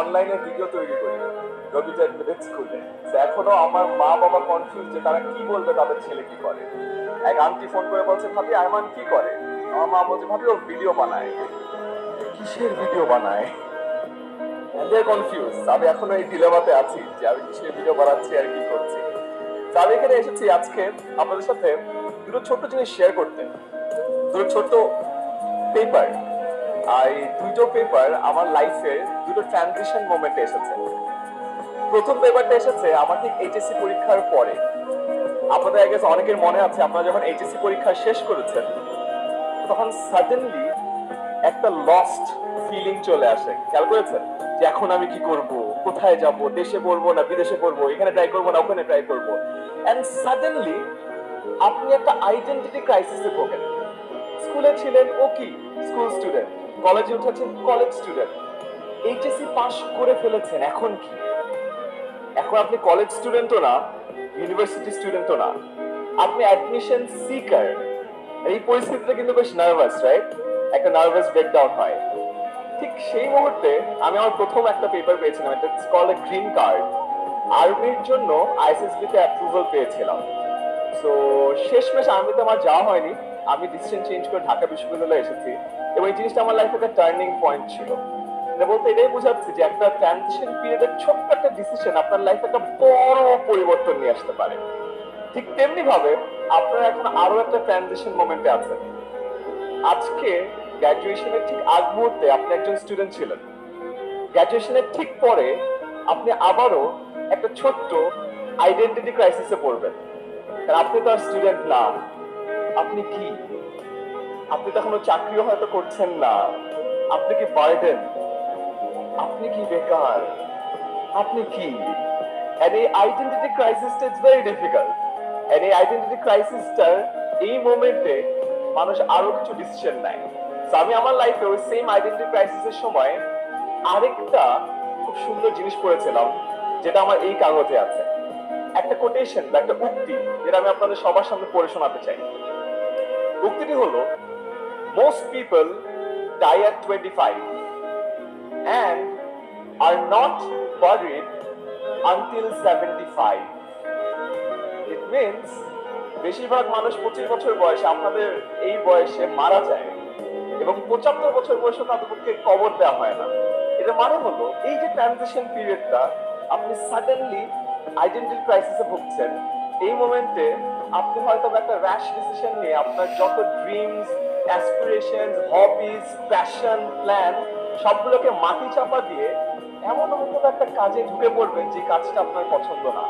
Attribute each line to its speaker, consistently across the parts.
Speaker 1: অনলাইনে ভিডিও তৈরি করি রবি মিডিল স্কুলে। এখনো আমার মা বাবা কনফিউজ যে তারা কি বলবে তাদের ছেলে কি করে। এক আন্টি ফোন করে বলছে, ভাবি আয়মান কি করে? আমার মা বলছে, ভাবি ও ভিডিও বানায়। কিসের ভিডিও বানায়? কনফিউজ। আমি এখনো এই ডিলেমাতে আছি যে আমি কিসের ভিডিও বানাচ্ছি আর কি করছি। তো আমি এখানে এসেছি আজকে আপনাদের সাথে দুটো ছোট্ট জিনিস শেয়ার করতে। দুটো ছোট্ট পেপার। আর এই দুটো পেপার আমার লাইফের দুটো ট্রানজিশন মোমেন্টে এসেছে। প্রথম পেপারটা এসেছে আমার ঠিক এইচএসসি পরীক্ষার পরে। আপনাদের আই গেস অনেকের মনে আছে, আপনারা যখন এইচএসসি পরীক্ষা শেষ করেছেন তখন সাডেনলি একটা লস্ট ফিলিং চলে আসে। খেয়াল করেছেন যে এখন আমি কি করব, কোথায় যাব, দেশে পড়বো না বিদেশে পড়বো, এখানে ট্রাই করবো না ওখানে ট্রাই করবো। এন্ড সাডেনলি আপনি একটা আইডেন্টিটি ক্রাইসিসে ভোগেন। স্কুলে ছিলেন ও কি স্কুল স্টুডেন্ট, কলেজে উঠেছেন কলেজ স্টুডেন্ট, এইচএসসি পাস করে ফেলেছেন, এখন কি? এখন আপনি কলেজ স্টুডেন্টও না, ইউনিভার্সিটি স্টুডেন্টও না, আপনি অ্যাডমিশন সিকার। এই পরিস্থিতিতে কিন্তু বেশ নার্ভাস, রাইট? একটা নার্ভাস ব্রেকডাউন হয়। ঠিক সেই মুহূর্তে আমি আমার প্রথম একটা পেপার পেয়েছিলাম, এটা কল্ড এ গ্রিন কার্ড। আর্মির জন্য আইএসএসবি তে অ্যাপ্রুভাল পেয়েছিলাম। সো শেষমেশ আর্মিতে আমার যাওয়া হয়নি, আমি ডিসিশন চেঞ্জ করে ঢাকা বিশ্ববিদ্যালয়ে এসেছি এবং এই জিনিসটা আমার লাইফে একটা টার্নিং পয়েন্ট ছিল। এটা বলতে এটাই বোঝাচ্ছি যে একটা ট্রানজিশন পিরিয়ডের ছোট্ট একটা ডিসিশন আপনার লাইফে একটা বড় পরিবর্তন নিয়ে আসতে পারে। ঠিক তেমনি ভাবে আপনারা এখন আরো একটা ট্রানজিশন মোমেন্টে আছেন। আজকে গ্র্যাজুয়েশনের ঠিক আগ মুহূর্তে আপনি একজন স্টুডেন্ট ছিলেন, গ্র্যাজুয়েশনের ঠিক পরে আপনি আবারও একটা ছোট্ট আইডেন্টিটি ক্রাইসিসে পড়বেন। কারণ আপনি তো আর স্টুডেন্ট না, আপনি কি? আপনি তো এখনো চাকরিও হয়তো করছেন না, আপনি কি বার্ডেন, আপনি কি বেকার, আপনি কি? And এই আইডেন্টিটি ক্রাইসিসটা ইটস ভেরি ডিফিকাল্ট। And এই আইডেন্টিটি ক্রাইসিসটার এই মোমেন্টে মানুষ আরো কিছু ডিসিশন নেয়। তো আমি আমার লাইফে ওই সেম আইডেন্টিটি ক্রাইসিসের সময় আরেকটা খুব সুন্দর জিনিস পড়েছিলাম, যেটা আমার এই কাগজে আছে। একটা কোটেশন বা একটা উক্তি, যেটা আমি আপনাদের সবার সামনে পড়ে শোনাতে চাই। উক্তিটি হলো, most people die at 25 and are not buried until 75. It means বেশিরভাগ মানুষ 25 বছর বয়সে, আপনাদের এই বয়সে মারা যায় এবং 75 বছর বয়সে তাদেরকে কবর দেওয়া হয় না। এটা মানে হলো এই যে ট্রানজিশন পিরিয়ডটা, আপনি সাডেনলি আইডেন্টিটি ক্রাইসিসে ভুগছেন। এই মোমেন্টে আপনি হয়তো একটা র্যাশ ডিসিশন নিয়ে আপনার যত dreams, aspirations, hobbies, passion, plan সবগুলোকে মাটি চাপা দিয়ে এমন হয়তো একটা কাজে ঢুকে পড়বেন যে কাজটা আপনার পছন্দ না।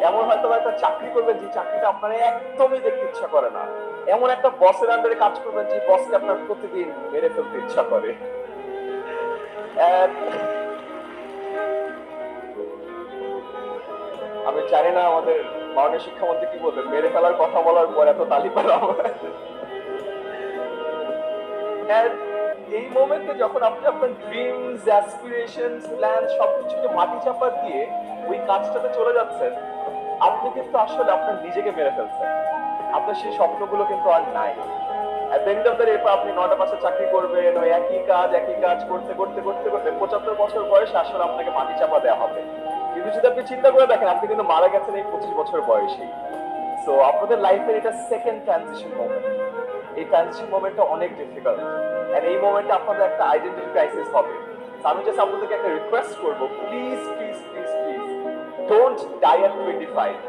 Speaker 1: এমন হয়তো একটা চাকরি করবেন যে চাকরিটা আপনার একদমই দেখতে ইচ্ছা করে না। এমন একটা বসের আন্ডারে কাজ করবেন যে বসকে আপনার প্রতিদিন মেরে ফেলতে ইচ্ছা করে। আমি জানি না আমাদের মাননীয় শিক্ষামন্ত্রী কি বলবেন, মেরে ফেলার কথা বলার পর এত তালি পেলাম। এই মোমেন্টে যখন আপনি আপনার ড্রিমস, অ্যাসপিরেশনস, প্ল্যান সবকিছুকে মাটি চাপা দিয়ে ওই কাজটাতে চলে যাচ্ছেন, আপনি কিন্তু আসলে আপনার নিজেকে মেরে ফেলছেন। আপনার সেই স্বপ্নগুলো কিন্তু আর নাই। At the end of the day আপনি 9টা 5টা চাকরি করবেন, ওই একই কাজ করতে করতে করতে করতে 75 বছর বয়সে আসলে আপনাকে মাটি চাপা দেওয়া হবে। কিন্তু যদি আপনি চিন্তা করে দেখেন, আপনি কিন্তু মারা গেছেন এই 25 বছর বয়সেই। সো আপনাদের লাইফের এটা সেকেন্ড ট্রানজিশন মোমেন্ট। এই ট্রানজিশন মোমেন্টটা অনেক ডিফিকাল্ট। এন্ড এই মোমেন্টে আপনাদের একটা আইডেন্টিটি ক্রাইসিস হবে। আমি জাস্ট আপনাদেরকে একটা রিকোয়েস্ট করব, please please please please don't die at 25।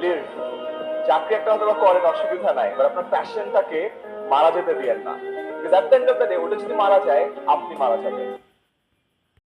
Speaker 1: Live. চাকরি একটা হয়তো করেন, অসুবিধা নাই, বাট আপনার প্যাশনটাকে মারা যেতে দিয়েন না। Because at the end of the day ওটা যদি মারা যায়, আপনি মারা যাবেন।